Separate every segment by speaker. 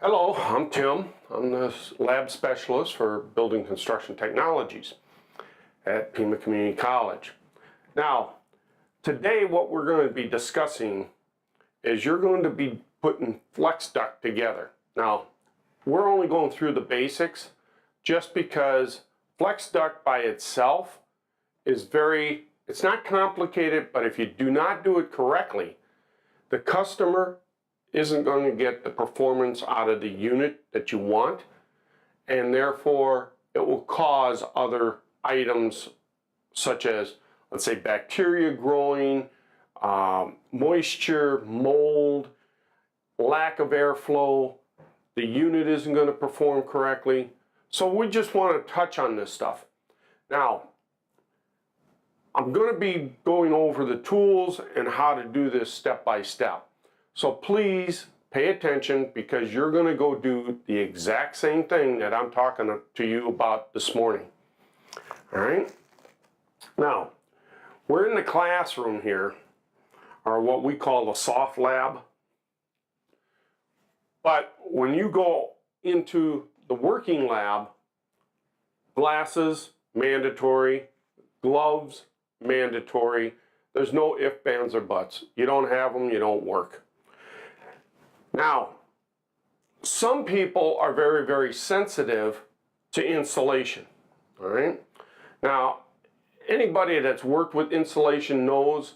Speaker 1: Hello, I'm Tim. I'm the lab specialist for Building Construction Technologies at Pima Community College. Now, today what we're going to be discussing is you're going to be putting flex duct together. Now, we're only going through the basics just because flex duct by itself is it's not complicated, but if you do not do it correctly, the customer isn't going to get the performance out of the unit that you want, and therefore it will cause other items such as, let's say, bacteria growing, moisture, mold, lack of airflow. The unit isn't going to perform correctly. So we just want to touch on this stuff. Now, I'm going to be going over the tools and how to do this step by step. So please pay attention because you're going to go do the exact same thing that I'm talking to you about this morning. All right? Now, we're in the classroom here, or what we call the soft lab. But when you go into the working lab, glasses, mandatory, gloves, mandatory. There's no ifs, ands, or buts. You don't have them, you don't work. Now, some people are very, very sensitive to insulation, all right? Now, anybody that's worked with insulation knows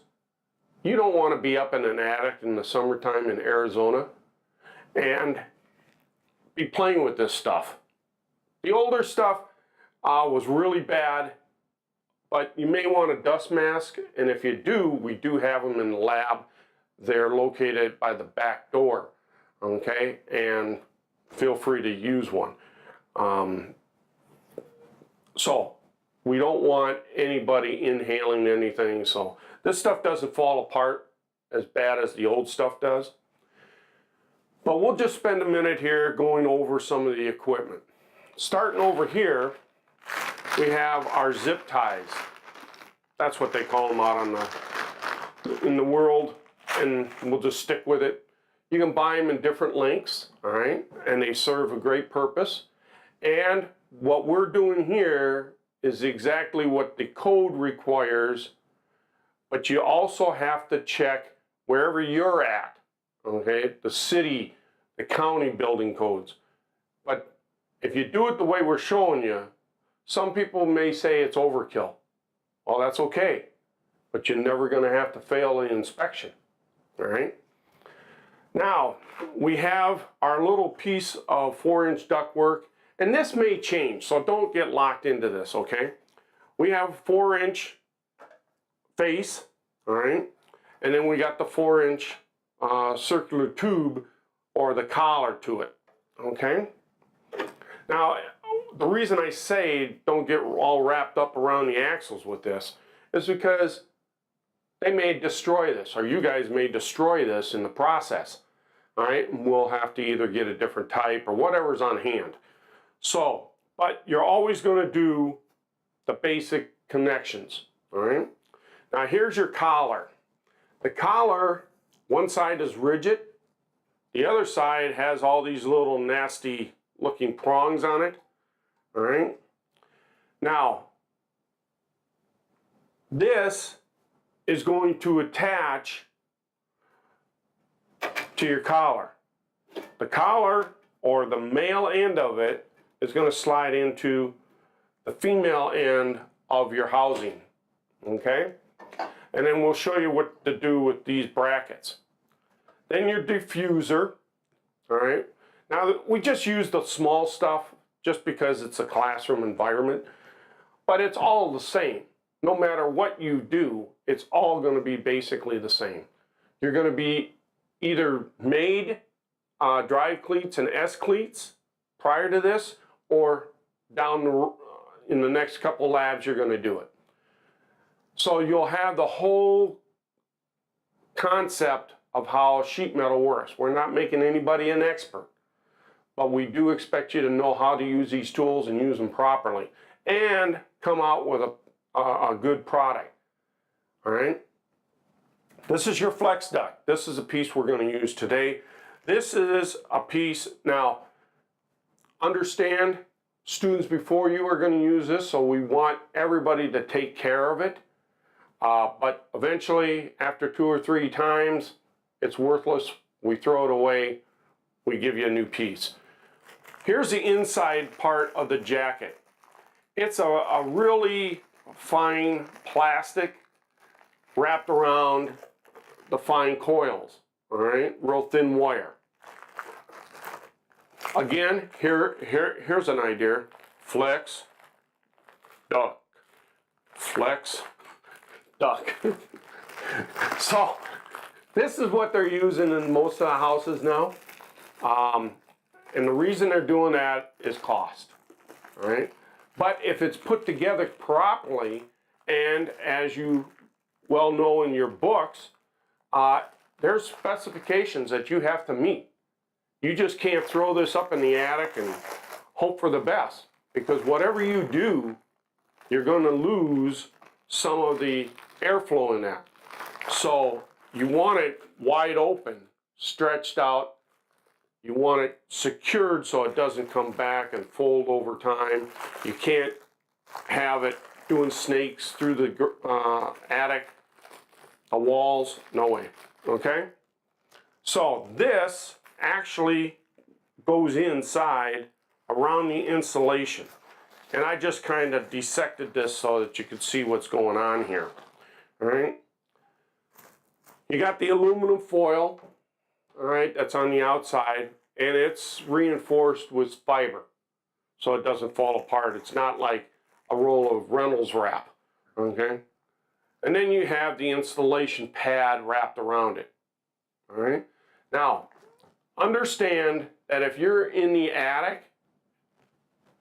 Speaker 1: you don't want to be up in an attic in the summertime in Arizona and be playing with this stuff. The older stuff was really bad, but you may want a dust mask, and if you do, we do have them in the lab. They're located by the back door. Okay, and feel free to use one. So we don't want anybody inhaling anything. So this stuff doesn't fall apart as bad as the old stuff does. But we'll just spend a minute here going over some of the equipment. Starting over here, we have our zip ties. That's what they call them out in the world, and we'll just stick with it. You can buy them in different lengths, all right, and they serve a great purpose. And what we're doing here is exactly what the code requires, but you also have to check wherever you're at, okay, the city, the county building codes. But if you do it the way we're showing you, some people may say it's overkill. Well, that's okay, but you're never going to have to fail the inspection, all right? Now, we have our little piece of 4-inch ductwork, and this may change, so don't get locked into this, okay? We have 4-inch face, all right? And then we got the 4-inch circular tube or the collar to it, okay? Now, the reason I say don't get all wrapped up around the axles with this is because they may destroy this, or you guys may destroy this in the process. All right, and we'll have to either get a different type or whatever's on hand. So, but you're always going to do the basic connections. All right. Now here's your collar. The collar, one side is rigid, the other side has all these little nasty looking prongs on it. All right. Now, this is going to attach to your collar. The collar, or the male end of it, is going to slide into the female end of your housing. Okay? And then we'll show you what to do with these brackets. Then your diffuser. All right? Now, we just use the small stuff just because it's a classroom environment, but it's all the same. No matter what you do, it's all going to be basically the same. You're going to be either made drive cleats and S cleats prior to this, or in the next couple labs you're going to do it. So you'll have the whole concept of how sheet metal works. We're not making anybody an expert, but we do expect you to know how to use these tools and use them properly and come out with a good product. All right? This is your flex duct. This is a piece we're going to use today. this is a piece. Now, understand, students before you are going to use this, so we want everybody to take care of it. But eventually, after 2 or 3 times, it's worthless. We throw it away. We give you a new piece. Here's the inside part of the jacket. It's a really fine plastic wrapped around the fine coils, all right? Real thin wire. Again, here's an idea. Flex, duct, flex, duct. So this is what they're using in most of the houses now. And the reason they're doing that is cost, all right? But if it's put together properly, and as you well know in your books, there's specifications that you have to meet. You just can't throw this up in the attic and hope for the best, because whatever you do, you're going to lose some of the airflow in that. So you want it wide open, stretched out. You want it secured so it doesn't come back and fold over time. You can't have it doing snakes through the attic, the walls, no way, okay? So this actually goes inside around the insulation. And I just kind of dissected this so that you could see what's going on here, all right? You got the aluminum foil, all right, that's on the outside, and it's reinforced with fiber so it doesn't fall apart. It's not like a roll of Reynolds wrap, okay? And then you have the installation pad wrapped around it, all right? Now, understand that if you're in the attic,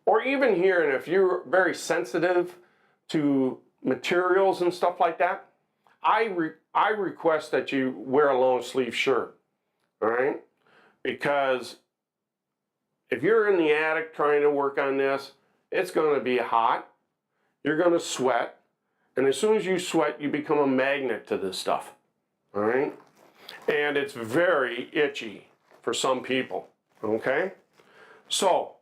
Speaker 1: or even here, and if you're very sensitive to materials and stuff like that, I request that you wear a long sleeve shirt, all right? Because if you're in the attic trying to work on this, it's going to be hot, you're going to sweat, and as soon as you sweat, you become a magnet to this stuff, all right? And it's very itchy for some people, okay? So,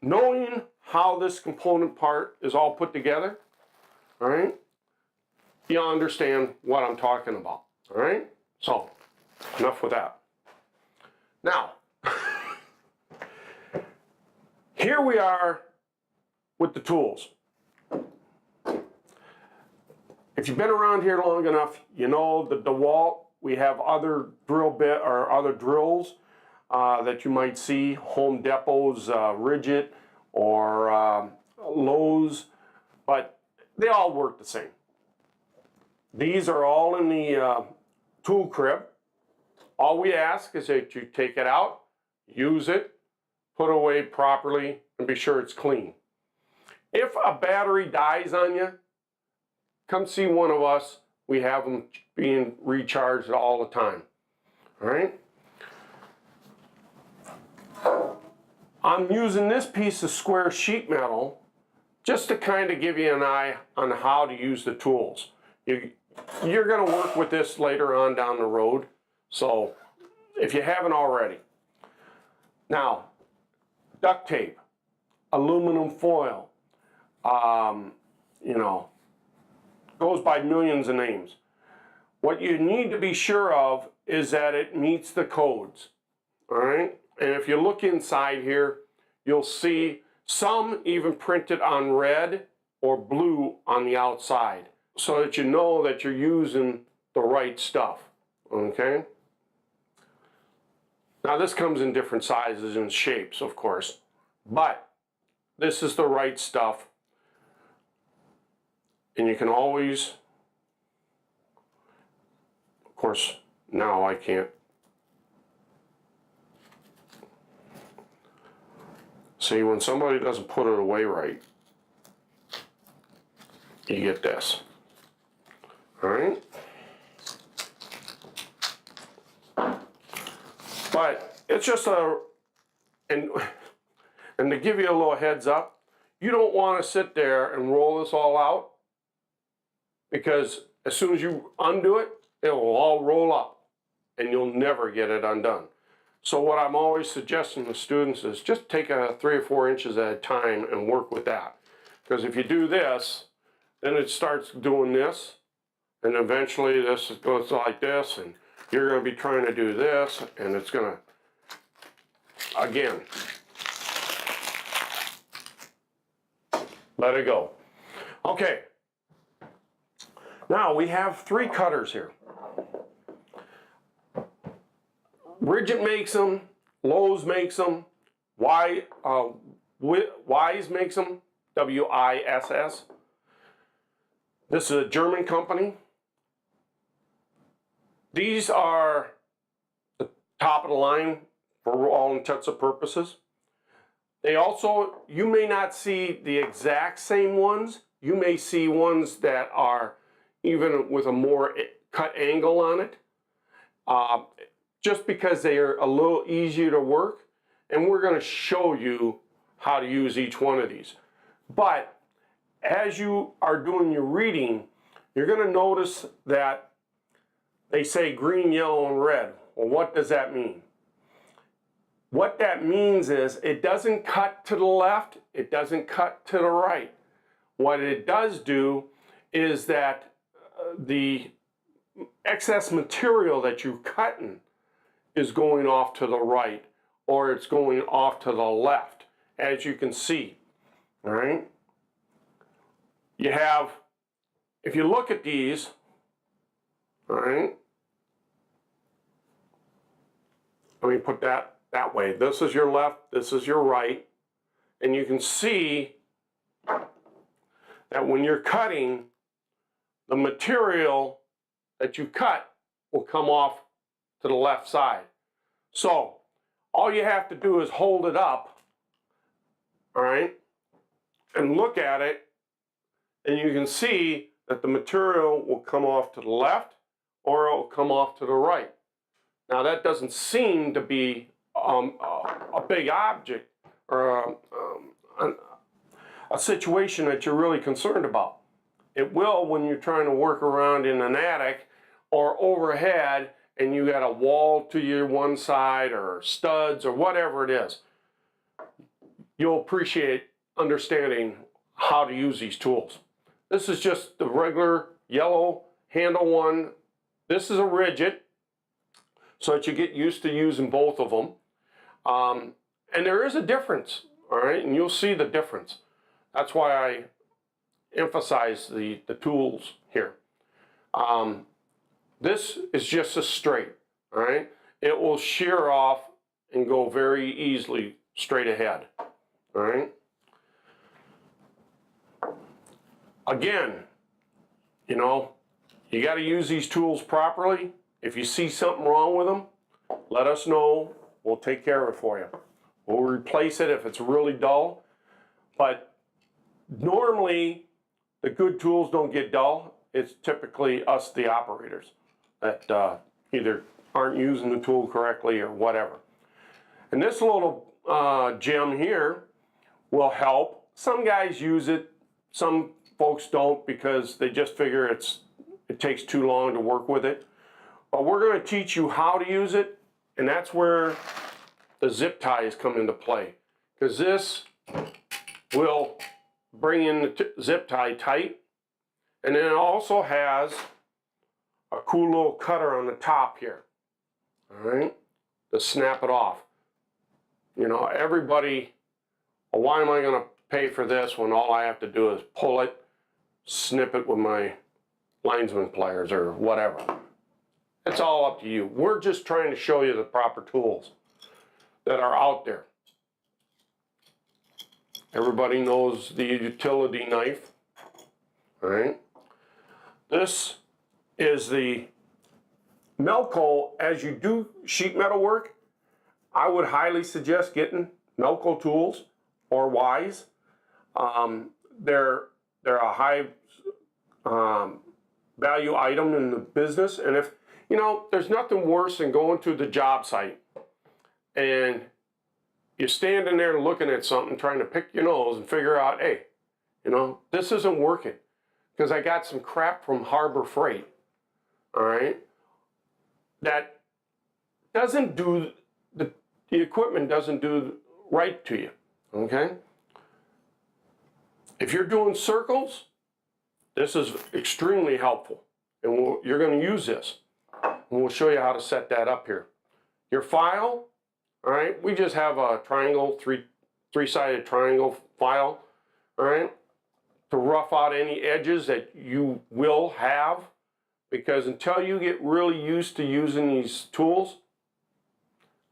Speaker 1: knowing how this component part is all put together, all right, you understand what I'm talking about, all right? So, enough with that. Now, here we are with the tools. If you've been around here long enough, you know the DeWalt, we have other drill bit or other drills that you might see, Home Depot's Ridgit or Lowe's, but they all work the same. These are all in the tool crib. All we ask is that you take it out, use it, put it away properly, and be sure it's clean. If a battery dies on you, come see one of us. We have them being recharged all the time, all right? I'm using this piece of square sheet metal just to kind of give you an eye on how to use the tools. You're going to work with this later on down the road, so if you haven't already. Now, duct tape, aluminum foil, you know, goes by millions of names. What you need to be sure of is that it meets the codes, all right? And if you look inside here, you'll see some even printed on red or blue on the outside, so that you know that you're using the right stuff, okay? Now this comes in different sizes and shapes, of course, but this is the right stuff. And you can always, of course, now I can't. See, when somebody doesn't put it away right, you get this. All right? But it's just and to give you a little heads up, you don't want to sit there and roll this all out, because as soon as you undo it, it will all roll up and you'll never get it undone. So what I'm always suggesting to students is just take 3 or 4 inches at a time and work with that. Because if you do this, then it starts doing this, and eventually this goes like this, and you're going to be trying to do this, and it's going to, again, let it go. Okay. Now we have 3 cutters here. Ridgit makes them, Lowe's makes them, Wise makes them, W-I-S-S. This is a German company. These are the top of the line for all intents and purposes. They also, you may not see the exact same ones. You may see ones that are even with a more cut angle on it. Just because they are a little easier to work, and we're going to show you how to use each one of these. But as you are doing your reading, you're going to notice that they say green, yellow, and red. Well, what does that mean? What that means is it doesn't cut to the left, it doesn't cut to the right. What it does do is that the excess material that you're cutting is going off to the right, or it's going off to the left, as you can see. All right? You have, if you look at these, all right, let me put that way. This is your left, this is your right, and you can see that when you're cutting, the material that you cut will come off to the left side. So all you have to do is hold it up, all right, and look at it, and you can see that the material will come off to the left or it will come off to the right. Now that doesn't seem to be a big object or a situation that you're really concerned about. It will when you're trying to work around in an attic or overhead and you got a wall to your one side or studs or whatever it is. You'll appreciate understanding how to use these tools. This is just the regular yellow handle one. This is a Ridgit, so that you get used to using both of them. And there is a difference, all right? And you'll see the difference. That's why I emphasize the tools here. This is just a straight, all right? It will shear off and go very easily straight ahead, all right? Again, you know, you got to use these tools properly. If you see something wrong with them, let us know. We'll take care of it for you. We'll replace it if it's really dull. But normally, the good tools don't get dull. It's typically us, the operators, that either aren't using the tool correctly or whatever. And this little gem here will help. Some guys use it. Some folks don't because they just figure it takes too long to work with it. But we're going to teach you how to use it, and that's where the zip ties come into play. Because this will bring in the zip tie tight, and then it also has a cool little cutter on the top here, all right, to snap it off. You know, everybody, well, why am I going to pay for this when all I have to do is pull it, snip it with my linesman pliers or whatever? It's all up to you. We're just trying to show you the proper tools that are out there. Everybody knows the utility knife, all right? This is the Melco. As you do sheet metal work, I would highly suggest getting Melco tools or Wise. They're a high value item in the business, and if you know, there's nothing worse than going to the job site and you're standing there looking at something, trying to pick your nose and figure out, hey, you know, this isn't working because I got some crap from Harbor Freight, all right, that doesn't do the equipment doesn't do right to you, okay? If you're doing circles, this is extremely helpful, and you're going to use this. And we'll show you how to set that up here. Your file, all right, we just have a triangle, three-sided triangle file, all right, to rough out any edges that you will have, because until you get really used to using these tools,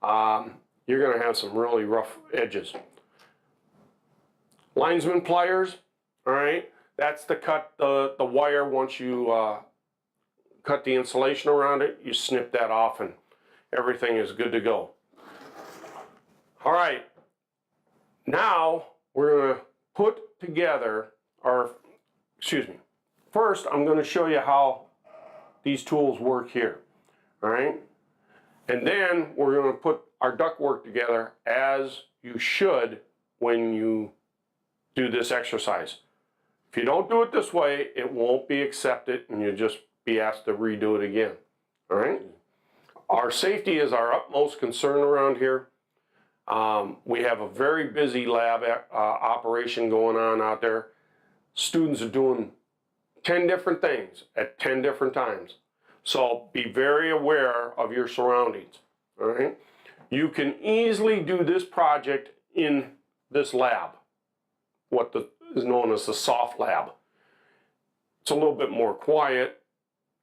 Speaker 1: you're going to have some really rough edges. Linesman pliers, all right, that's to cut the wire. Once you cut the insulation around it, you snip that off and everything is good to go. All right, now we're going to put together first I'm going to show you how these tools work here, all right? And then we're going to put our ductwork together as you should when you do this exercise. If you don't do it this way, it won't be accepted and you'll just be asked to redo it again, all right? Our safety is our utmost concern around here. We have a very busy lab operation going on out there. Students are doing 10 different things at 10 different times. So be very aware of your surroundings, all right? You can easily do this project in this lab, what is known as the soft lab. It's a little bit more quiet.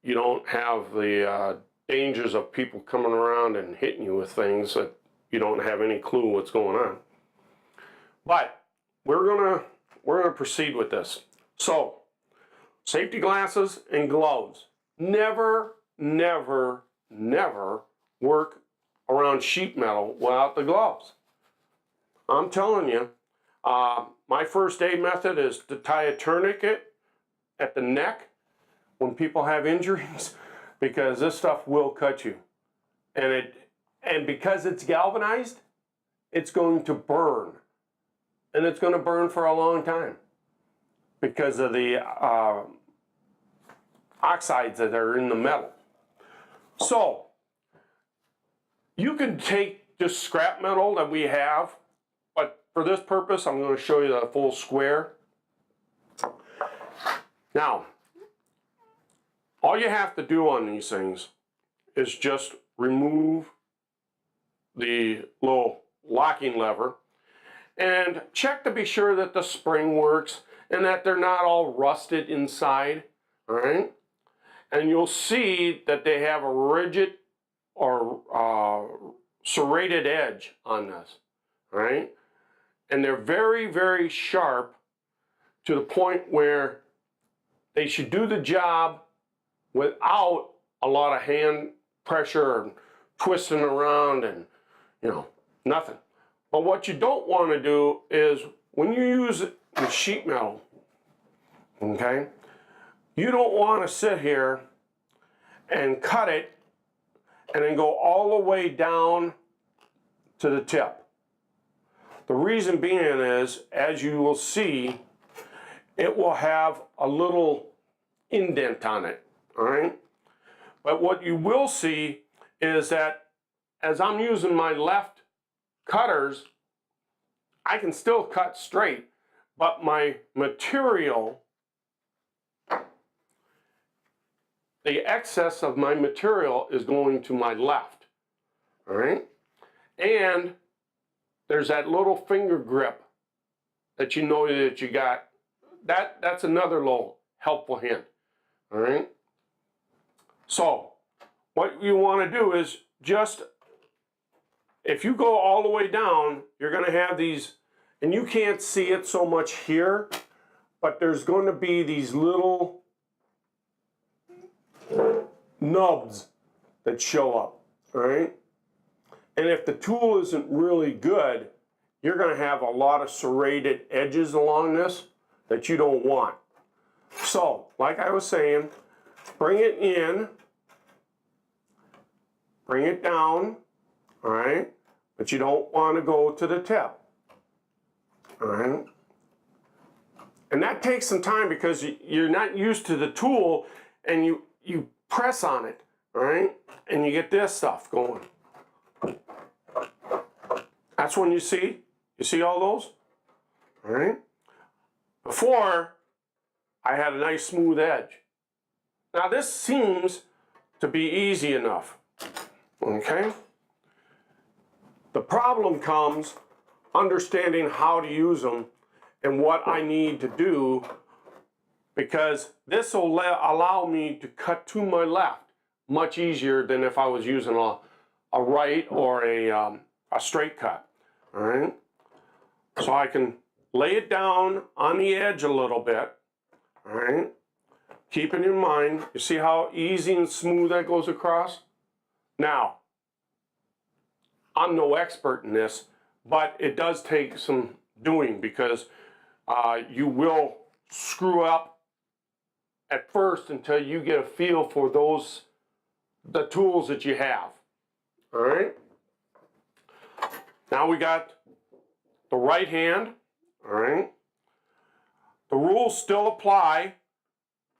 Speaker 1: You don't have the dangers of people coming around and hitting you with things that you don't have any clue what's going on. But we're gonna proceed with this. So, safety glasses and gloves. Never, never, never work around sheet metal without the gloves. I'm telling you, my first aid method is to tie a tourniquet at the neck when people have injuries, because this stuff will cut you. And because it's galvanized, it's going to burn. And it's going to burn for a long time because of the oxides that are in the metal. So, you can take just scrap metal that we have, but for this purpose, I'm going to show you the full square. Now, all you have to do on these things is just remove the little locking lever and check to be sure that the spring works and that they're not all rusted inside, all right? And you'll see that they have a rigid or serrated edge on this, all right? And they're very, very sharp to the point where they should do the job without a lot of hand pressure and twisting around and, you know, nothing. But what you don't want to do is when you use the sheet metal, okay, you don't want to sit here and cut it and then go all the way down to the tip. The reason being is, as you will see, it will have a little indent on it, all right? But what you will see is that as I'm using my left cutters, I can still cut straight, but my material, the excess of my material is going to my left, all right? And there's that little finger grip that you know that you got. That's another little helpful hint, all right? So, what you want to do is just, if you go all the way down, you're going to have these, and you can't see it so much here, but there's going to be these little nubs that show up, all right? And if the tool isn't really good, you're going to have a lot of serrated edges along this that you don't want. So, like I was saying, bring it in, bring it down, all right? But you don't want to go to the tip, all right? And that takes some time because you're not used to the tool, and you press on it, all right? And you get this stuff going. That's when you see all those? All right. Before, I had a nice smooth edge. Now this seems to be easy enough, okay? The problem comes understanding how to use them and what I need to do, because this will allow me to cut to my left much easier than if I was using a right or a straight cut, all right? So I can lay it down on the edge a little bit, all right? Keeping in mind, you see how easy and smooth that goes across? Now, I'm no expert in this, but it does take some doing, because you will screw up at first until you get a feel for the tools that you have. All right? Now we got the right hand, all right? The rules still apply,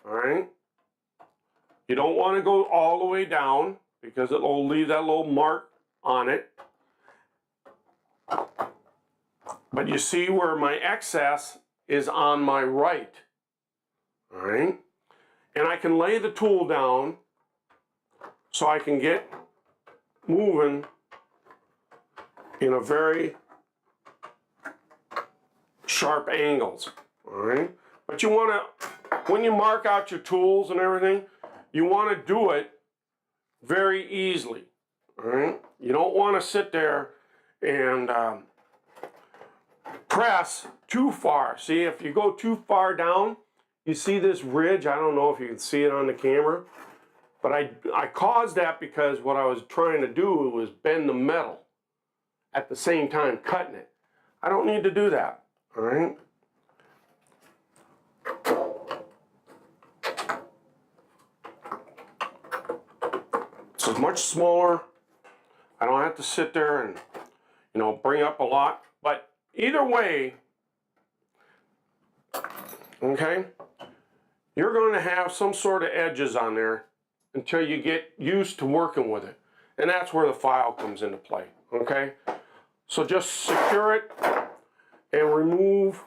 Speaker 1: all right? You don't want to go all the way down, because it will leave that little mark on it. But you see where my excess is on my right, all right? And I can lay the tool down so I can get moving in a very sharp angles, all right? But you want to, when you mark out your tools and everything, you want to do it very easily, all right? You don't want to sit there and press too far. See, if you go too far down, you see this ridge. I don't know if you can see it on the camera, but I caused that because what I was trying to do was bend the metal at the same time cutting it. I don't need to do that, all right? It's much smaller. I don't have to sit there and, you know, bring up a lot. But either way, okay, you're going to have some sort of edges on there until you get used to working with it. And that's where the file comes into play, okay? So just secure it and remove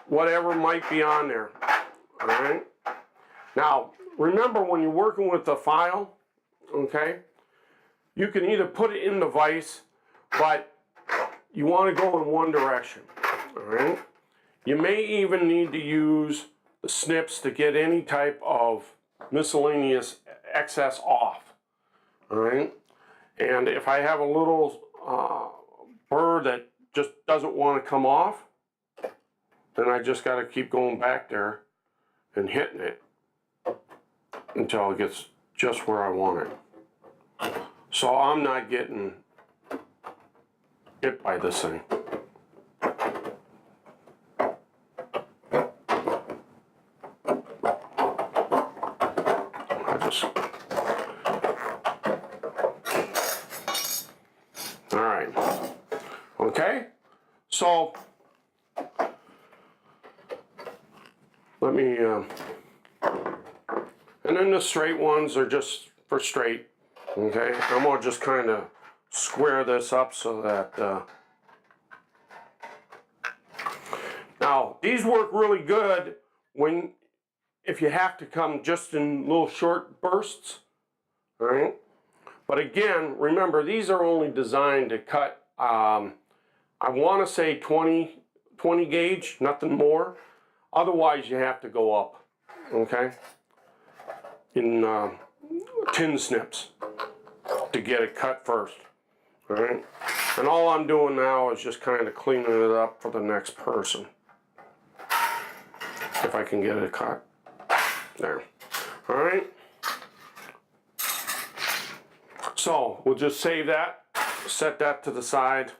Speaker 1: whatever might be on there, all right? Now, remember when you're working with the file, okay, you can either put it in the vise, but you want to go in one direction, all right? You may even need to use the snips to get any type of miscellaneous excess off, all right? And if I have a little burr that just doesn't want to come off, then I just got to keep going back there and hitting it until it gets just where I want it. So I'm not getting hit by this thing. All right. Okay. So let me, and then the straight ones are just for straight. Okay. I'm gonna just kind of square this up so that, now these work really good if you have to come just in little short bursts, all right? But again, remember, these are only designed to cut, I want to say 20 gauge, nothing more. Otherwise, you have to go up, okay? In tin snips to get it cut first, all right? And all I'm doing now is just kind of cleaning it up for the next person. If I can get it cut. There. All right. So we'll just save that, set that to the side.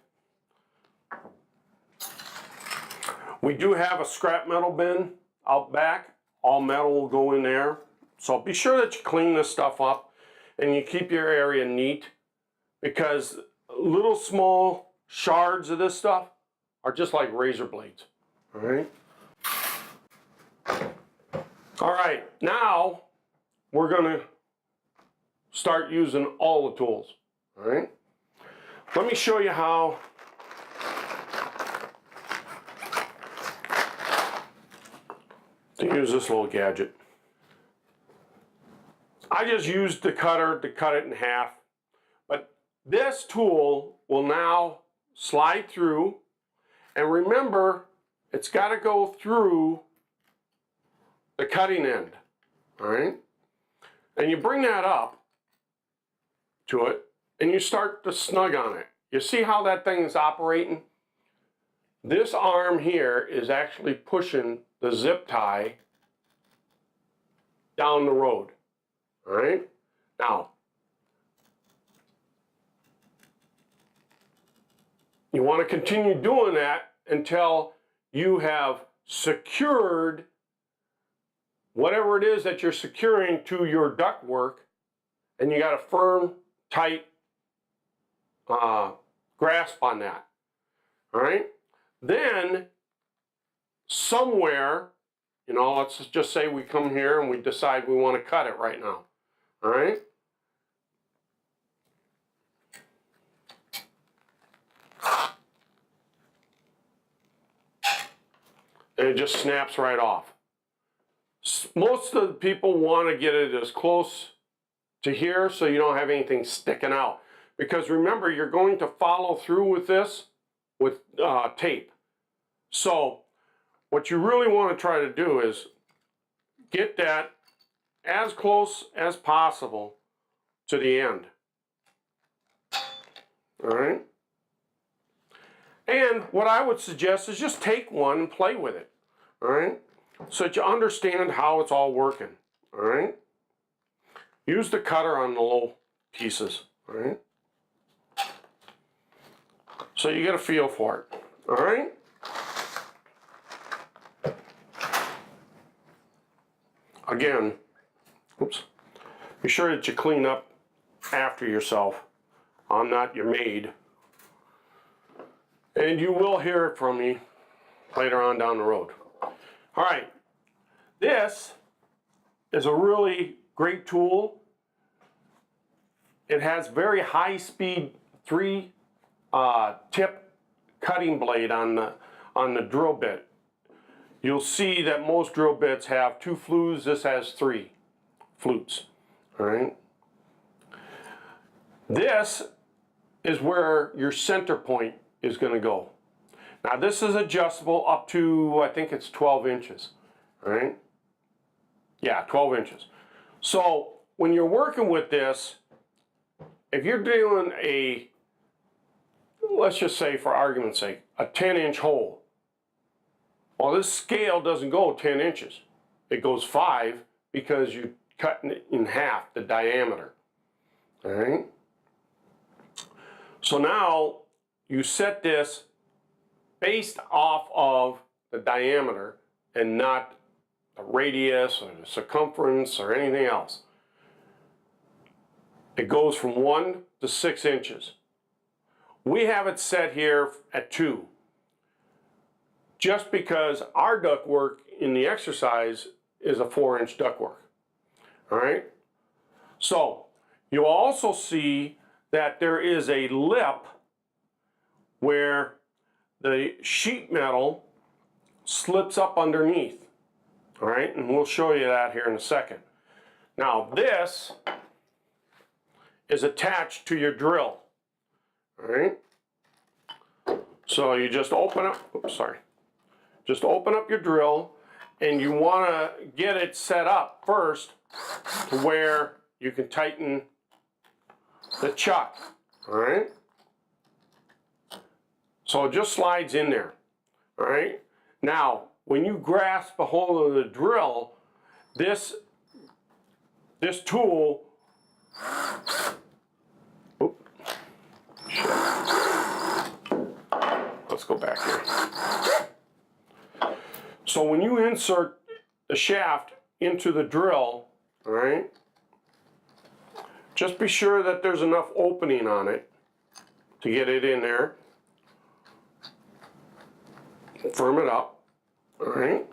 Speaker 1: We do have a scrap metal bin out back. All metal will go in there. So be sure that you clean this stuff up and you keep your area neat, because little small shards of this stuff are just like razor blades. All right. All right, now we're gonna start using all the tools, all right? Let me show you how to use this little gadget. I just used the cutter to cut it in half, but this tool will now slide through, and remember, it's got to go through the cutting end, all right? And you bring that up to it, and you start to snug on it. You see how that thing is operating? This arm here is actually pushing the zip tie down the road, all right? Now, you want to continue doing that until you have secured whatever it is that you're securing to your duct work, and you got a firm, tight grasp on that, all right? Then, somewhere, you know, let's just say we come here and we decide we want to cut it right now, all right? And it just snaps right off. Most of the people want to get it as close to here so you don't have anything sticking out. Because remember, you're going to follow through with this with tape. So what you really want to try to do is get that as close as possible to the end. All right? And what I would suggest is just take one and play with it, all right? So that you understand how it's all working, all right? Use the cutter on the little pieces, all right? So you get a feel for it, all right? Again, oops, be sure that you clean up after yourself. I'm not your maid. And you will hear it from me later on down the road. All right, this is a really great tool. It has very high speed 3-tip cutting blade on the drill bit. You'll see that most drill bits have 2 flues. This has 3 flutes, all right? This is where your center point is going to go. Now this is adjustable up to, I think it's 12 inches, all right? Yeah, 12 inches. So when you're working with this, if you're doing a, let's just say for argument's sake, a 10-inch hole, well, this scale doesn't go 10 inches. It goes 5 because you're cutting it in half the diameter, all right? So now you set this based off of the diameter and not the radius or the circumference or anything else. It goes from 1 to 6 inches. We have it set here at 2, just because our duct work in the exercise is a 4-inch duct work, all right? So you'll also see that there is a lip where the sheet metal slips up underneath, all right? And we'll show you that here in a second. Now this is attached to your drill, all right? So you just open up, oops, sorry. Just open up your drill, and you want to get it set up first to where you can tighten the chuck, all right? So it just slides in there, all right? Now, when you grasp a hold of the drill, this tool, oops, shit. Let's go back here. So when you insert the shaft into the drill, all right, just be sure that there's enough opening on it to get it in there. Firm it up, all right?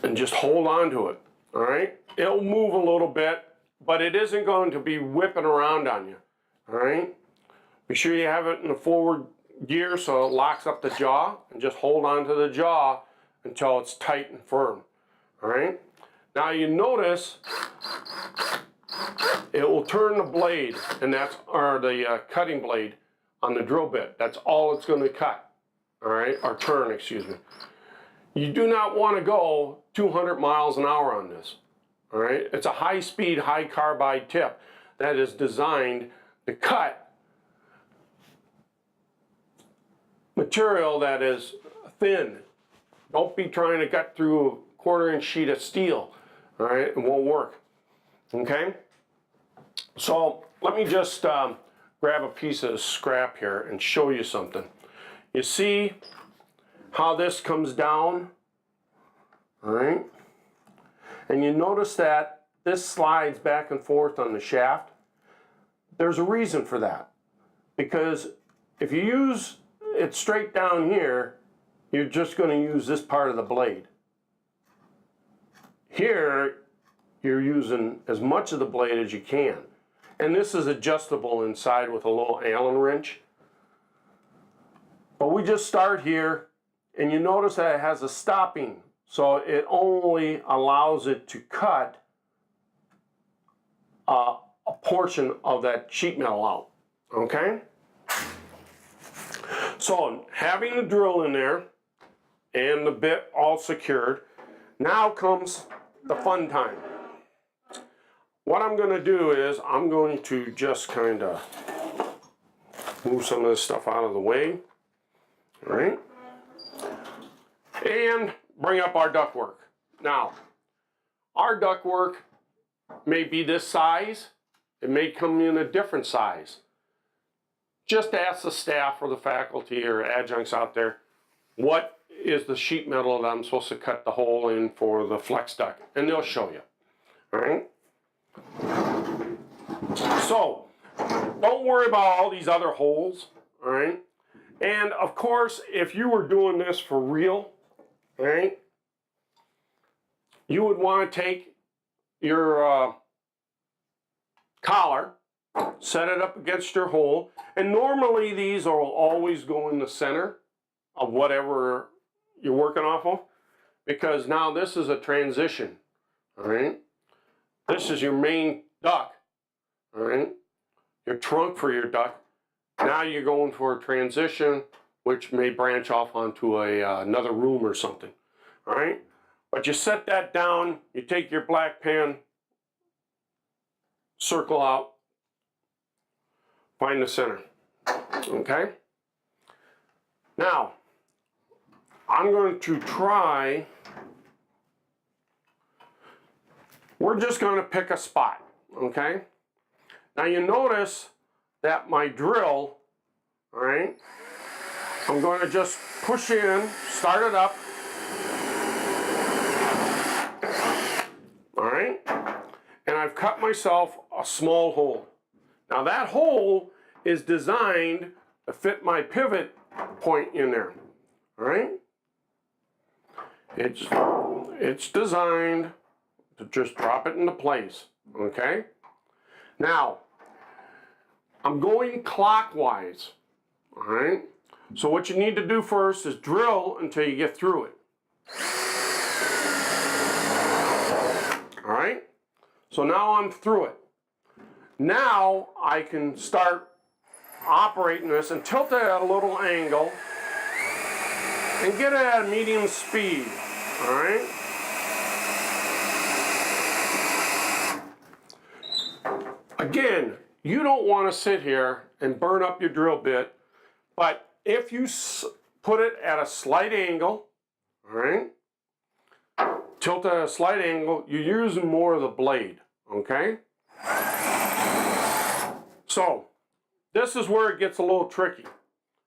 Speaker 1: And just hold on to it, all right? It'll move a little bit, but it isn't going to be whipping around on you, all right? Be sure you have it in a forward gear so it locks up the jaw, and just hold on to the jaw until it's tight and firm. All right. Now you notice it will turn the blade, and that's the cutting blade on the drill bit. That's all it's going to cut. All right, or turn, excuse me. You do not want to go 200 miles an hour on this. All right, it's a high-speed, high-carbide tip that is designed to cut material that is thin. Don't be trying to cut through a quarter-inch sheet of steel. All right, it won't work. Okay, so let me just grab a piece of scrap here and show you something. You see how this comes down? All right, and you notice that this slides back and forth on the shaft. There's a reason for that, because if you use it straight down here, you're just going to use this part of the blade. Here, you're using as much of the blade as you can. And this is adjustable inside with a little Allen wrench. But we just start here, and you notice that it has a stopping, so it only allows it to cut a portion of that sheet metal out, okay? So having the drill in there and the bit all secured, now comes the fun time. What I'm going to do is I'm going to just kind of move some of this stuff out of the way, all right? And bring up our ductwork. Now, our ductwork may be this size. It may come in a different size. Just ask the staff or the faculty or adjuncts out there, what is the sheet metal that I'm supposed to cut the hole in for the flex duct? And they'll show you, all right? So, don't worry about all these other holes, all right? And of course, if you were doing this for real, all right, you would want to take your collar, set it up against your hole, and normally these will always go in the center of whatever you're working off of, because now this is a transition, all right? This is your main duct, all right? Your trunk for your duct. Now you're going for a transition, which may branch off onto another room or something, all right? But you set that down, you take your black pen, circle out, find the center, okay? Now, I'm going to try, we're just going to pick a spot, okay? Now you notice that my drill, all right, I'm going to just push in, start it up, all right, and I've cut myself a small hole. Now that hole is designed to fit my pivot point in there, all right? It's designed to just drop it into place, okay? Now, I'm going clockwise, all right? So what you need to do first is drill until you get through it. All right? So now I'm through it. Now I can start operating this and tilt it at a little angle and get it at a medium speed, all right? Again, you don't want to sit here and burn up your drill bit, but if you put it at a slight angle, all right, tilt it at a slight angle, you're using more of the blade, okay? So, this is where it gets a little tricky,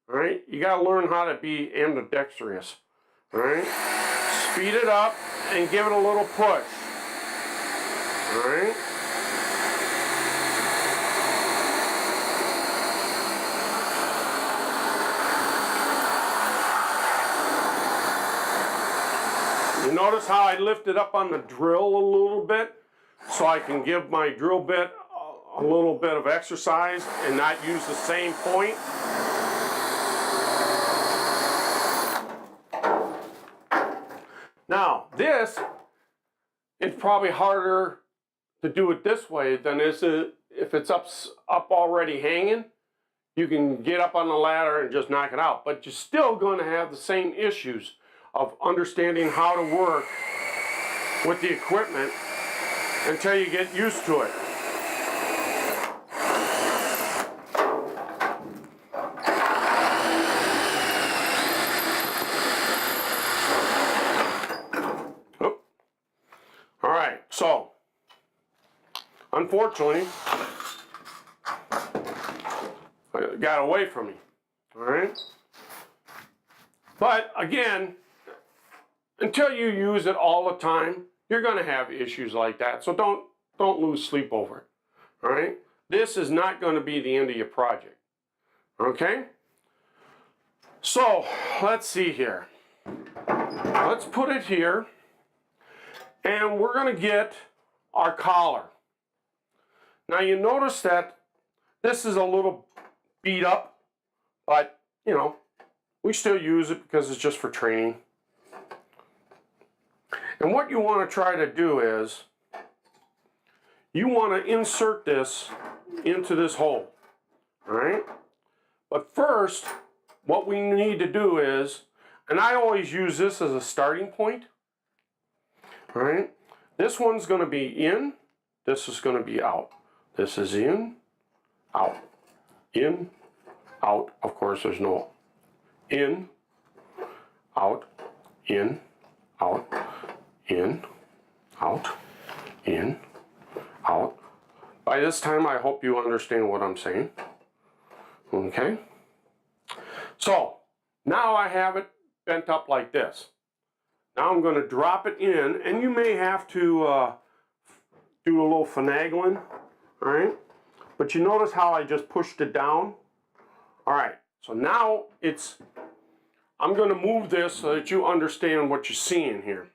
Speaker 1: all right? You got to learn how to be ambidextrous, all right? Speed it up and give it a little push, all right? You notice how I lifted up on the drill a little bit so I can give my drill bit a little bit of exercise and not use the same point. probably harder to do it this way than is it if it's up already hanging. You can get up on the ladder and just knock it out, but you're still going to have the same issues of understanding how to work with the equipment until you get used to it. All right, so unfortunately, it got away from me. All right, but again, until you use it all the time, you're going to have issues like that. So don't lose sleep over it. All right, this is not going to be the end of your project. Okay, so let's see here. Let's put it here, and we're going to get our collar. Now you notice that this is a little beat up, but you know, we still use it because it's just for training. And what you want to try to do is, you want to insert this into this hole, all right? But first, what we need to do is, and I always use this as a starting point, all right? This one's going to be in, this is going to be out. This is in, out, in, out. Of course, there's no in, out, in, out, in, out, in, out. By this time, I hope you understand what I'm saying. Okay? So, now I have it bent up like this. Now I'm going to drop it in, and you may have to do a little finagling, all right? But you notice how I just pushed it down? All right, so now I'm going to move this so that you understand what you're seeing here.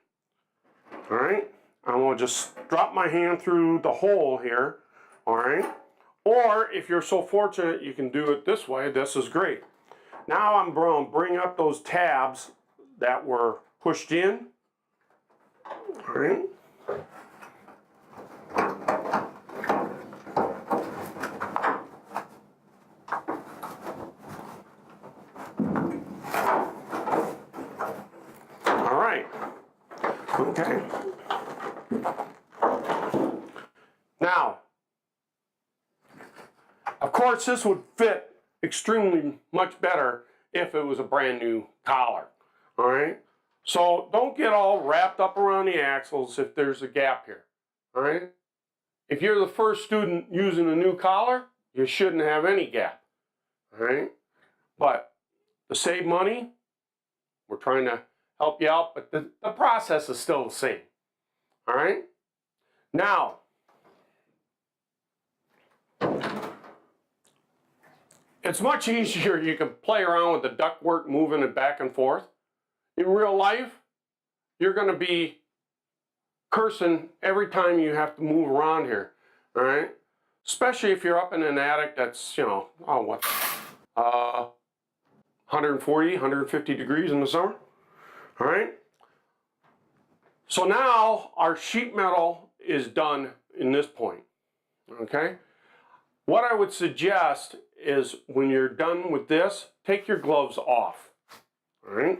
Speaker 1: All right, I'm going to just drop my hand through the hole here, all right? Or if you're so fortunate you can do it this way, this is great. Now I'm going to bring up those tabs that were pushed in, all right? All right, okay. Now, of course, this would fit extremely much better if it was a brand new collar, all right? So don't get all wrapped up around the axles if there's a gap here, all right? If you're the first student using a new collar, you shouldn't have any gap, all right? But to save money, we're trying to help you out, but the process is still the same, all right? Now, it's much easier. You can play around with the ductwork, moving it back and forth. In real life, you're going to be cursing every time you have to move around here, all right? Especially if you're up in an attic that's, you know, 140, 150 degrees in the summer, all right? So now our sheet metal is done in this point, okay? What I would suggest is when you're done with this, take your gloves off, all right?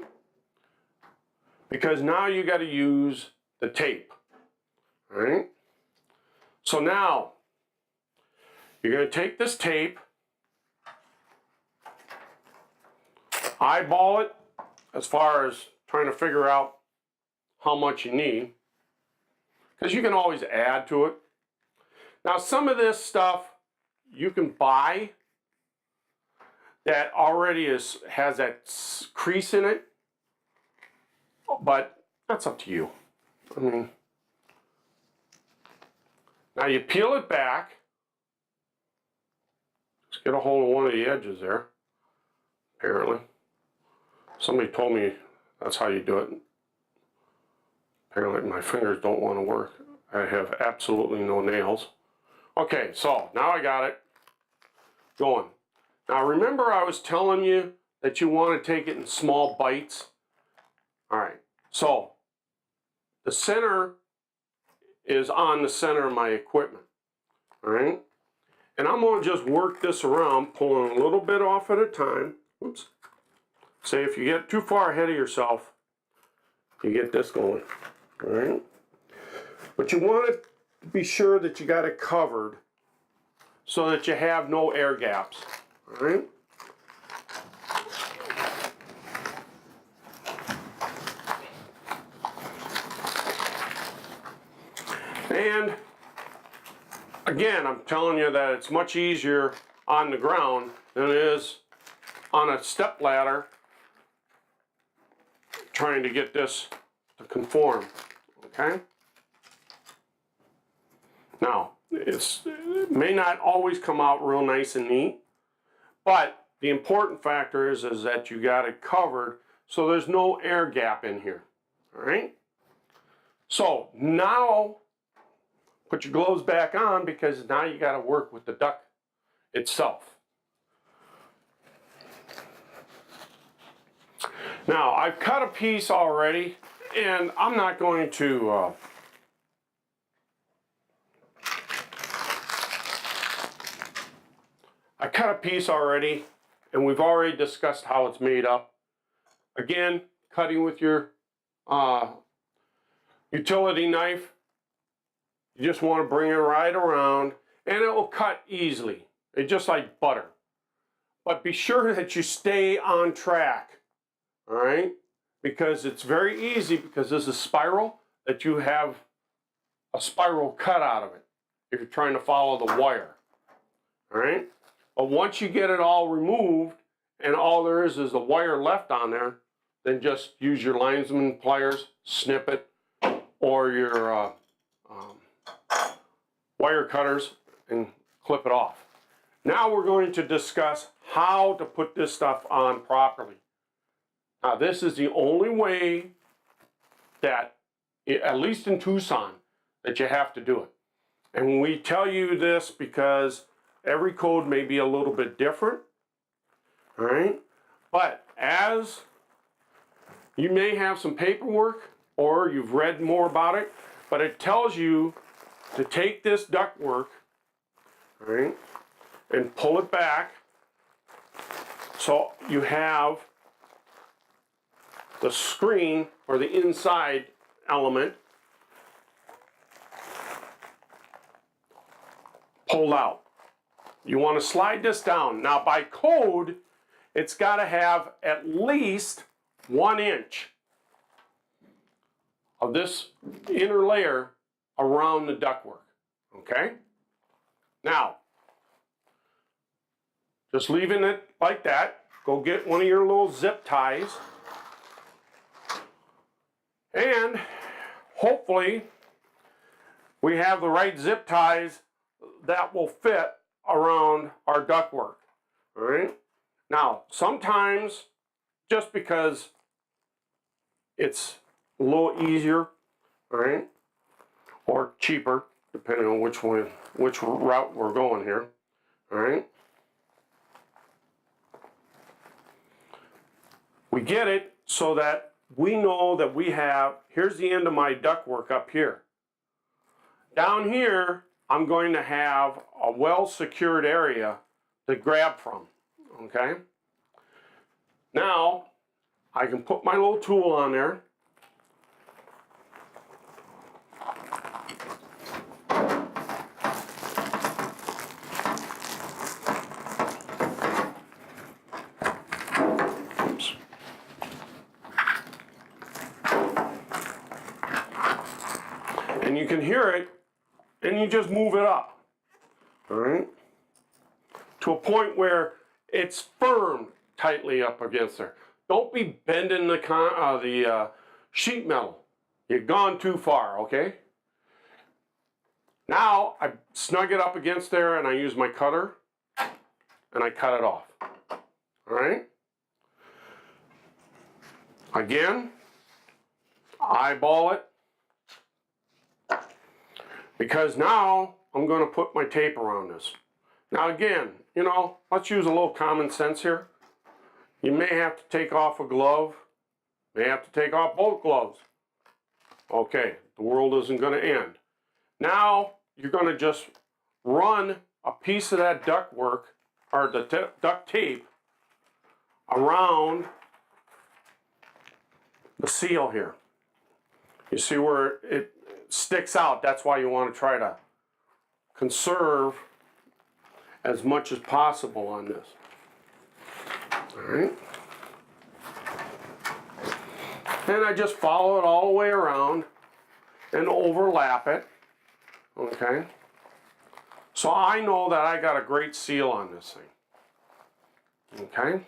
Speaker 1: Because now you got to use the tape, all right? So now, you're going to take this tape, eyeball it as far as trying to figure out how much you need, because you can always add to it. Now, some of this stuff you can buy that already has that crease in it, but that's up to you. I mean, now you peel it back. Just get a hold of one of the edges there, apparently. Somebody told me that's how you do it. Apparently my fingers don't want to work. I have absolutely no nails. Okay, so now I got it going. Now remember I was telling you that you want to take it in small bites? All right, so the center is on the center of my equipment. All right? And I'm going to just work this around, pulling a little bit off at a time. Oops. Say if you get too far ahead of yourself, you get this going. All right? But you want to be sure that you got it covered so that you have no air gaps. All right? And again, I'm telling you that it's much easier on the ground than it is on a step ladder trying to get this to conform. Okay? Now, it may not always come out real nice and neat, but the important factor is that you got it covered so there's no air gap in here. All right? So now put your gloves back on because now you got to work with the duct itself. Now, I've cut a piece already, and I'm not going to I cut a piece already, and we've already discussed how it's made up. Again, cutting with your utility knife. You just want to bring it right around, and it will cut easily. It's just like butter. But be sure that you stay on track, all right? Because it's very easy, because this is spiral, that you have a spiral cut out of it if you're trying to follow the wire, all right? But once you get it all removed, and all there is the wire left on there, then just use your linesman pliers, snip it, or your wire cutters and clip it off. Now we're going to discuss how to put this stuff on properly. Now this is the only way that, at least in Tucson, that you have to do it. And we tell you this because every code may be a little bit different, all right? But as you may have some paperwork or you've read more about it, but it tells you to take this ductwork, all right, and pull it back so you have the screen or the inside element pulled out. You want to slide this down. Now by code, it's got to have at least 1 inch of this inner layer around the ductwork, okay? Now, just leaving it like that, go get one of your little zip ties, and hopefully we have the right zip ties that will fit around our ductwork, all right? Now, sometimes, just because it's a little easier, all right, or cheaper, depending on which route we're going here, all right? We get it so that we know that we have, here's the end of my ductwork up here. Down here, I'm going to have a well-secured area to grab from, okay? Now, I can put my little tool on there. Oops. And you can hear it, and you just move it up, all right? To a point where it's firm tightly up against there. Don't be bending the sheet metal. You've gone too far, okay? Now, I snug it up against there and I use my cutter and I cut it off, all right? Again, eyeball it. Because now I'm going to put my tape around this. Now again, you know, let's use a little common sense here. You may have to take off a glove, may have to take off both gloves. Okay, the world isn't going to end. Now you're going to just run a piece of that duct work, or the duct tape, around the seal here. You see where it sticks out? That's why you want to try to conserve as much as possible on this. All right. And I just follow it all the way around and overlap it. Okay. So I know that I got a great seal on this thing. Okay.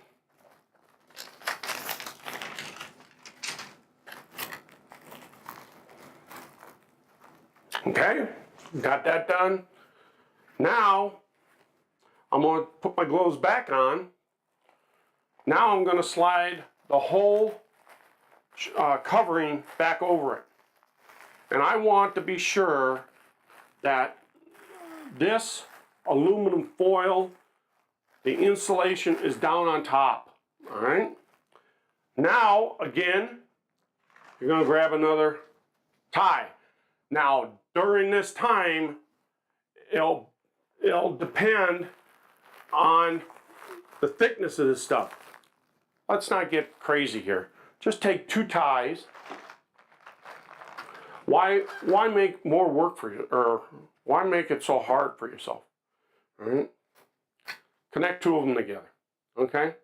Speaker 1: Okay, got that done. Now, I'm going to put my gloves back on. Now I'm going to slide the whole covering back over it. And I want to be sure that this aluminum foil, the insulation is down on top. All right. Now, again, you're going to grab another tie. Now, during this time, it'll depend on the thickness of this stuff. Let's not get crazy here. Just take 2 ties. Why make more work for you, or why make it so hard for yourself? All right? Connect 2 of them together, okay?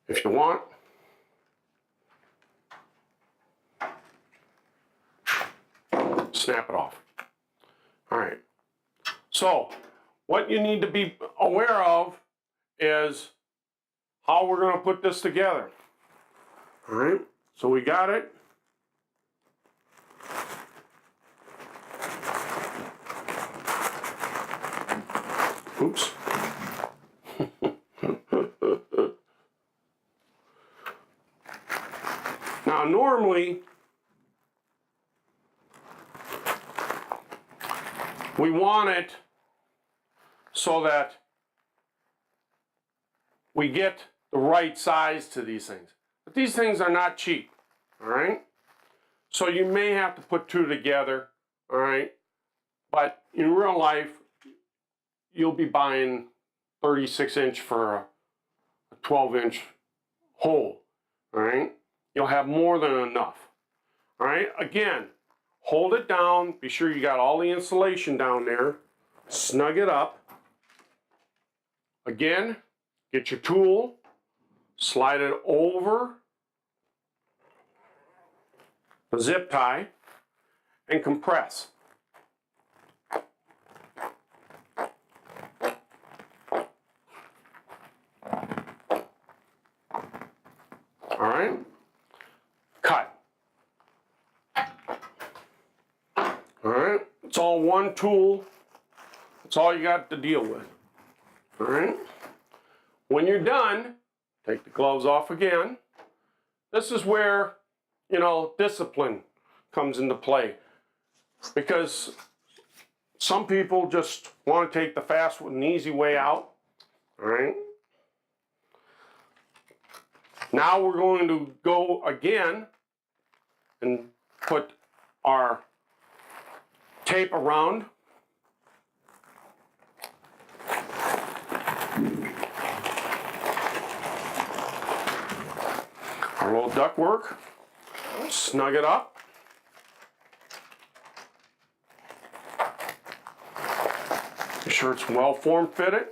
Speaker 1: If you want. Snap it off. All right. So, what you need to be aware of is how we're going to put this together. All right. So we got it. Oops. Now, normally, we want it so that we get the right size to these things. But these things are not cheap, all right? So you may have to put 2 together, all right? But in real life, you'll be buying 36-inch for a 12-inch hole, all right? You'll have more than enough, all right? Again, hold it down. Be sure you got all the insulation down there. Snug it up. Again, get your tool, slide it over the zip tie, and compress. All right? Cut. All right? It's all one tool. That's all you got to deal with. All right? When you're done, take the gloves off again. This is where, discipline comes into play. Because some people just want to take the fast and easy way out. All right? Now we're going to go again and put our tape around. Our little duct work. Snug it up. Be sure it's well form fitted.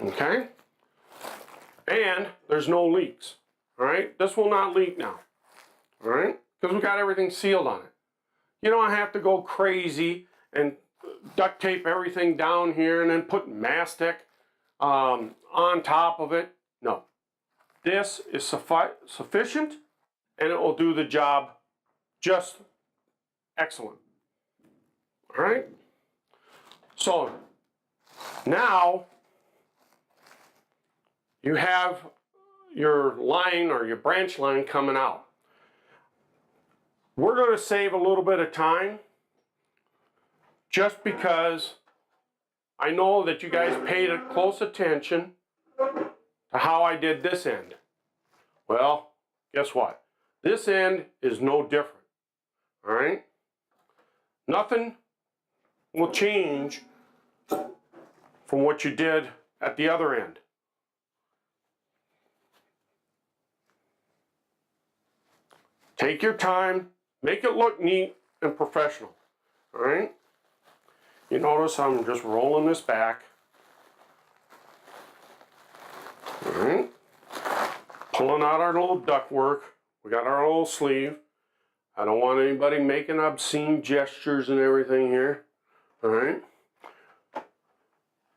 Speaker 1: Okay. And there's no leaks. All right. This will not leak now. All right. Because we got everything sealed on it. You don't have to go crazy and duct tape everything down here and then put mastic on top of it. No. This is sufficient, and it will do the job just excellent. All right? So, now you have your line or your branch line coming out. We're going to save a little bit of time just because I know that you guys paid close attention to how I did this end. Well, guess what? This end is no different. all right? Nothing will change from what you did at the other end. Take your time, make it look neat and professional, all right? You notice I'm just rolling this back, all right? Pulling out our little duct work. We got our little sleeve. I don't want anybody making obscene gestures and everything here, all right?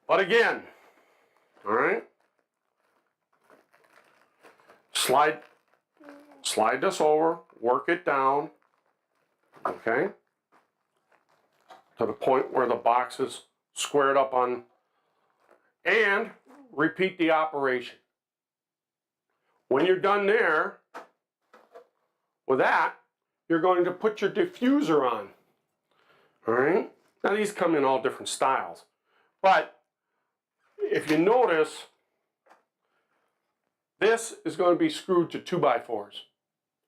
Speaker 1: But again, all right? Slide this over, work it down, okay? To the point where the box is squared up on, and repeat the operation. When you're done there with that, you're going to put your diffuser on, all right? Now these come in all different styles, but if you notice, this is going to be screwed to 2x4s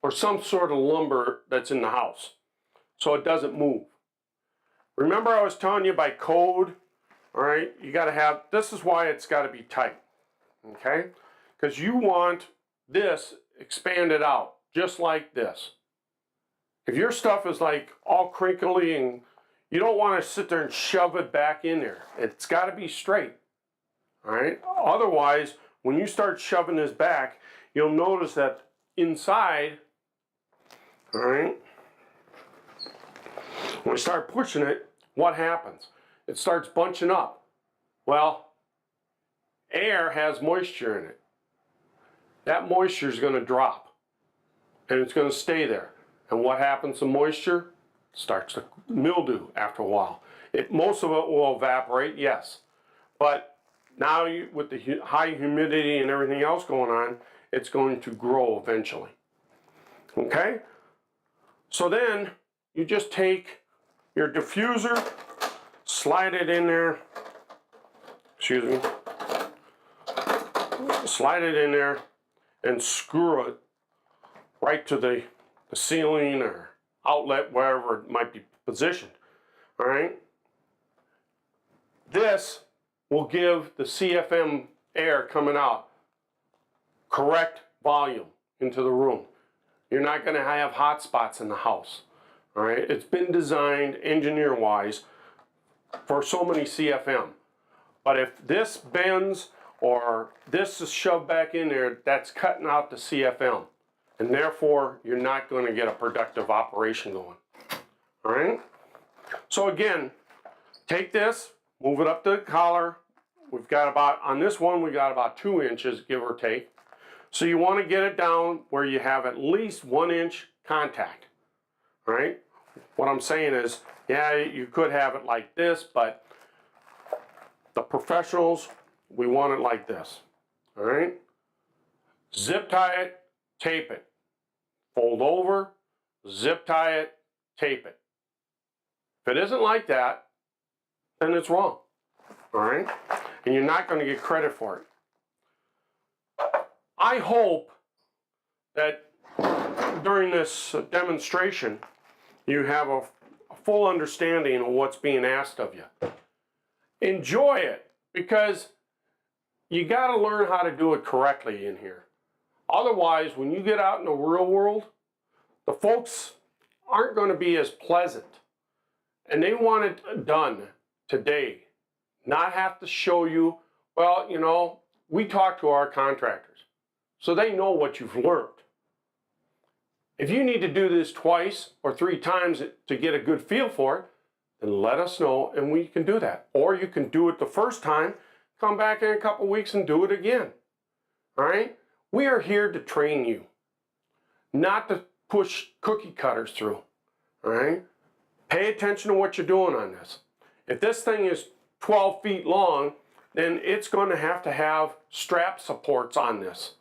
Speaker 1: or some sort of lumber that's in the house so it doesn't move. Remember I was telling you by code, all right, you got to have, this is why it's got to be tight, okay? Because you want this expanded out just like this. If your stuff is like all crinkly and you don't want to sit there and shove it back in there, it's got to be straight, all right? Otherwise, when you start shoving this back, you'll notice that inside, all right, when we start pushing it, what happens? It starts bunching up. Well, air has moisture in it. That moisture is going to drop, and it's going to stay there. And what happens to moisture? It starts to mildew after a while. Most of it will evaporate, yes. But now with the high humidity and everything else going on, it's going to grow eventually. Okay? So then you just take your diffuser, slide it in there, excuse me, slide it in there and screw it right to the ceiling or outlet, wherever it might be positioned, all right? This will give the CFM air coming out correct volume into the room. You're not going to have hot spots in the house, all right? It's been designed engineer-wise for so many CFM. But if this bends or this is shoved back in there, that's cutting out the CFM. And therefore, you're not going to get a productive operation going, all right? So again, take this, move it up to the collar. We've got about, on this one, we got about 2 inches, give or take. So you want to get it down where you have at least 1 inch contact, all right? What I'm saying is, yeah, you could have it like this, but the professionals, we want it like this, all right? Zip tie it, tape it. Fold over, zip tie it, tape it. If it isn't like that, then it's wrong, all right? And you're not going to get credit for it. I hope that during this demonstration, you have a full understanding of what's being asked of you. Enjoy it, because you got to learn how to do it correctly in here. Otherwise, when you get out in the real world, the folks aren't going to be as pleasant. And they want it done today. Not have to show you, well, you know, we talk to our contractors, so they know what you've learned. If you need to do this twice or 3 times to get a good feel for it, then let us know and we can do that. Or you can do it the first time, come back in a couple weeks and do it again. All right? We are here to train you, not to push cookie cutters through, all right? Pay attention to what you're doing on this. If this thing is 12 feet long, then it's going to have strap supports on this.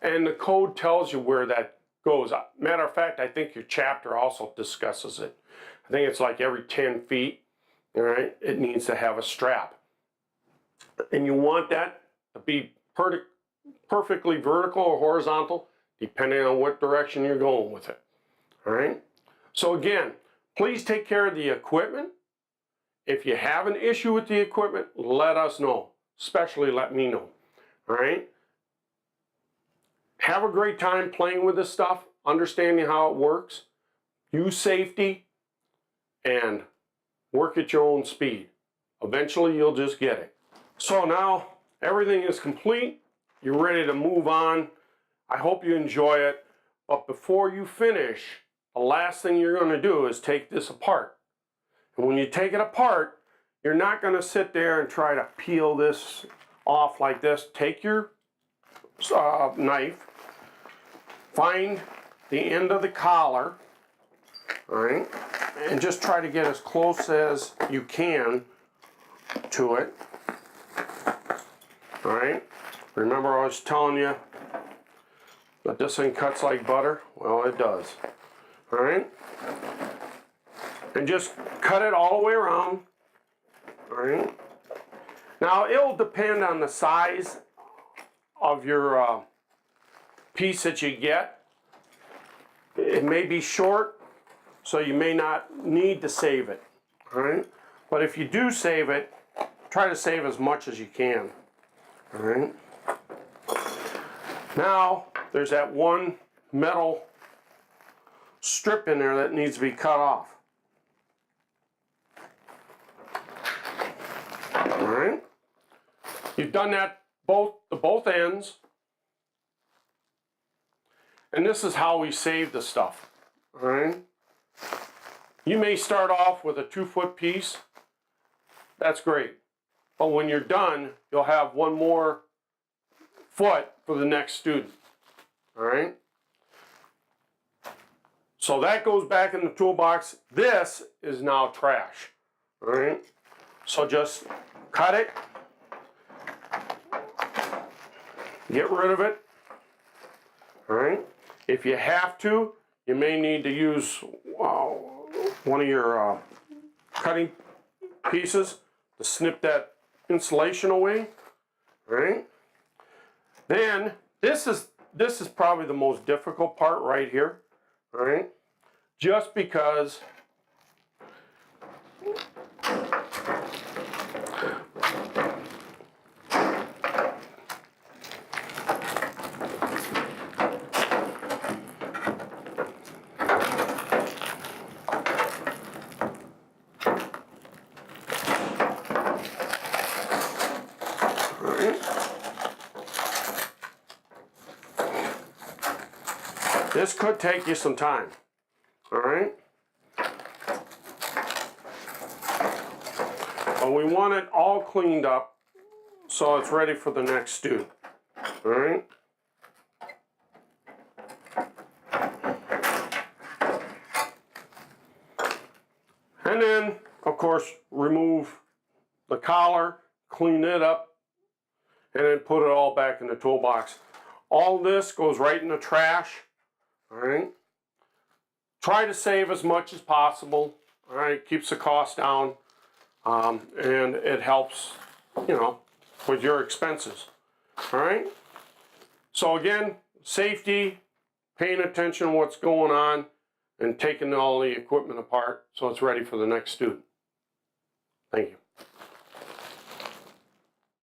Speaker 1: And the code tells you where that goes. Matter of fact, I think your chapter also discusses it. I think it's like every 10 feet, all right, it needs to have a strap. And you want that to be perfectly vertical or horizontal, depending on what direction you're going with it, all right? So again, please take care of the equipment. If you have an issue with the equipment, let us know. Especially let me know. All right? Have a great time playing with this stuff, understanding how it works. Use safety and work at your own speed. Eventually, you'll just get it. So now everything is complete. You're ready to move on. I hope you enjoy it. But before you finish, the last thing you're going to do is take this apart. And when you take it apart, you're not going to sit there and try to peel this off like this. Take your knife, find the end of the collar, all right, and just try to get as close as you can to it. All right. Remember I was telling you that this thing cuts like butter? Well, it does. All right. And just cut it all the way around. All right. Now, it'll depend on the size of your piece that you get. It may be short, so you may not need to save it. All right. But if you do save it, try to save as much as you can. All right. Now, there's that one metal strip in there that needs to be cut off. All right. You've done that both ends. And this is how we save the stuff. All right. You may start off with a 2-foot piece. That's great. But when you're done, you'll have one more foot for the next student. All right? So that goes back in the toolbox. This is now trash. All right? So just cut it. Get rid of it. All right? If you have to, you may need to use one of your cutting pieces to snip that insulation away. All right? Then this is probably the most difficult part right here. All right? Just because this could take you some time, all right? But we want it all cleaned up so it's ready for the next student, all right? And then, of course, remove the collar, clean it up, and then put it all back in the toolbox. All this goes right in the trash. All right. Try to save as much as possible. All right. Keeps the cost down, and it helps, you know, with your expenses. All right. So again, safety, paying attention to what's going on, and taking all the equipment apart so it's ready for the next student. Thank you.